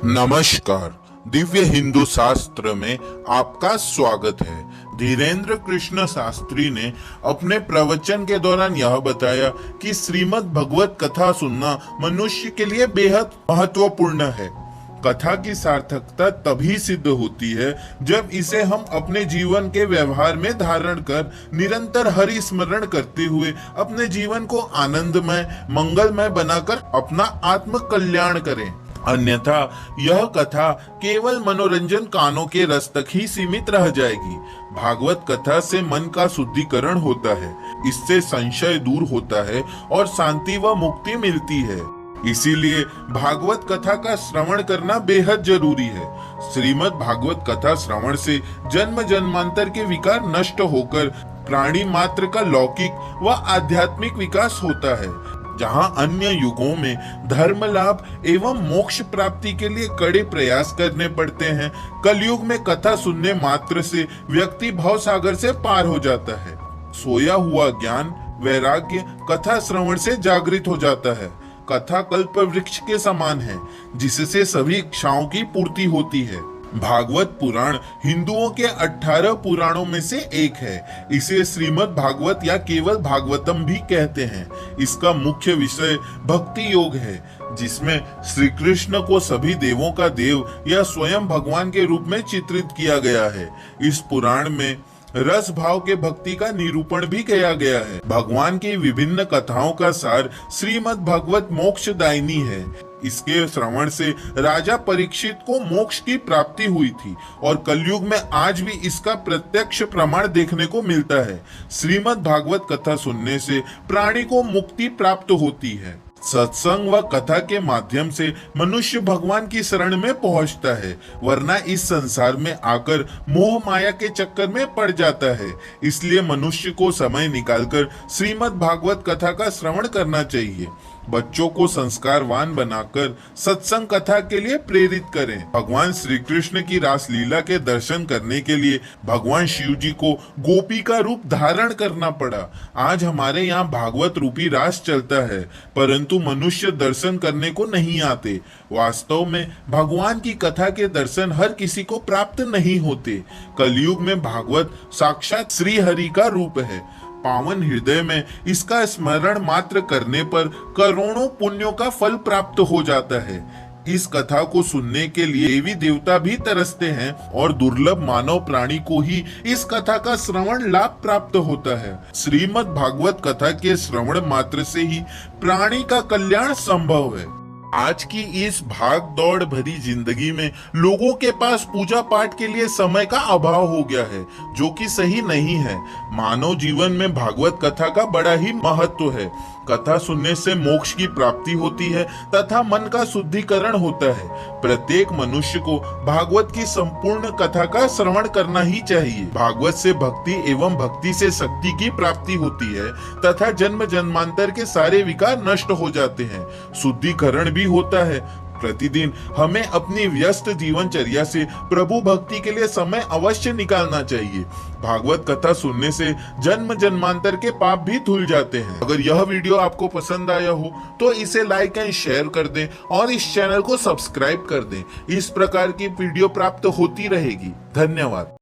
नमस्कार। दिव्य हिंदू शास्त्र में आपका स्वागत है। धीरेन्द्र कृष्ण शास्त्री ने अपने प्रवचन के दौरान यह बताया कि श्रीमद् भगवत कथा सुनना मनुष्य के लिए बेहद महत्वपूर्ण है। कथा की सार्थकता तभी सिद्ध होती है जब इसे हम अपने जीवन के व्यवहार में धारण कर निरंतर हरि स्मरण करते हुए अपने जीवन को आनंदमय मंगलमय बनाकर अपना आत्म कल्याण करें। अन्यथा यह कथा केवल मनोरंजन कानों के रस तक ही सीमित रह जाएगी। भागवत कथा से मन का शुद्धिकरण होता है, इससे संशय दूर होता है और शांति व मुक्ति मिलती है। इसीलिए भागवत कथा का श्रवण करना बेहद जरूरी है। श्रीमद् भागवत कथा श्रवण से जन्म जन्मांतर के विकार नष्ट होकर प्राणी मात्र का लौकिक व आध्यात्मिक विकास होता है। जहां अन्य युगों में धर्म लाभ एवं मोक्ष प्राप्ति के लिए कड़े प्रयास करने पड़ते हैं, कलयुग में कथा सुनने मात्र से व्यक्ति भव सागर से पार हो जाता है। सोया हुआ ज्ञान वैराग्य कथा श्रवण से जागृत हो जाता है। कथा कल्प वृक्ष के समान है, जिससे सभी इच्छाओं की पूर्ति होती है। भागवत पुराण हिंदुओं के 18 पुराणों में से एक है। इसे श्रीमद् भागवत या केवल भागवतम भी कहते हैं। इसका मुख्य विषय भक्ति योग है, जिसमें श्री कृष्ण को सभी देवों का देव या स्वयं भगवान के रूप में चित्रित किया गया है। इस पुराण में रस भाव के भक्ति का निरूपण भी किया गया है। भगवान की विभिन्न कथाओं का सार श्रीमद् भागवत मोक्षदायिनी है। इसके श्रवण से राजा परीक्षित को मोक्ष की प्राप्ति हुई थी और कलयुग में आज भी इसका प्रत्यक्ष प्रमाण देखने को मिलता है। श्रीमद् भागवत कथा सुनने से प्राणी को मुक्ति प्राप्त होती है। सत्संग व कथा के माध्यम से मनुष्य भगवान की शरण में पहुंचता है, वरना इस संसार में आकर मोह माया के चक्कर में पड़ जाता है। इसलिए मनुष्य को समय निकालकर श्रीमद् भागवत कथा का श्रवण करना चाहिए। बच्चों को संस्कारवान बनाकर सत्संग कथा के लिए प्रेरित करें। भगवान श्री कृष्ण की रास लीला के दर्शन करने के लिए भगवान शिव जी को गोपी का रूप धारण करना पड़ा। आज हमारे यहाँ भागवत रूपी रास चलता है, परंतु मनुष्य दर्शन करने को नहीं आते। वास्तव में भगवान की कथा के दर्शन हर किसी को प्राप्त नहीं होते। कलयुग में भागवत साक्षात श्री हरि का रूप है। पावन हृदय में इसका स्मरण मात्र करने पर करोड़ों पुण्यों का फल प्राप्त हो जाता है। इस कथा को सुनने के लिए देवी देवता भी तरसते हैं और दुर्लभ मानव प्राणी को ही इस कथा का श्रवण लाभ प्राप्त होता है। श्रीमद् भागवत कथा के श्रवण मात्र से ही प्राणी का कल्याण संभव है। आज की इस भाग दौड़ भरी जिंदगी में लोगों के पास पूजा पाठ के लिए समय का अभाव हो गया है, जो कि सही नहीं है। मानव जीवन में भागवत कथा का बड़ा ही महत्व है। कथा सुनने से मोक्ष की प्राप्ति होती है तथा मन का शुद्धिकरण होता है। प्रत्येक मनुष्य को भागवत की संपूर्ण कथा का श्रवण करना ही चाहिए। भागवत से भक्ति एवं भक्ति से शक्ति की प्राप्ति होती है तथा जन्म जन्मांतर के सारे विकार नष्ट हो जाते हैं, शुद्धिकरण भी होता है। प्रतिदिन हमें अपनी व्यस्त जीवनचर्या से प्रभु भक्ति के लिए समय अवश्य निकालना चाहिए। भागवत कथा सुनने से जन्म जन्मांतर के पाप भी धुल जाते हैं। अगर यह वीडियो आपको पसंद आया हो तो इसे लाइक एंड शेयर कर दें और इस चैनल को सब्सक्राइब कर दें। इस प्रकार की वीडियो प्राप्त होती रहेगी। धन्यवाद।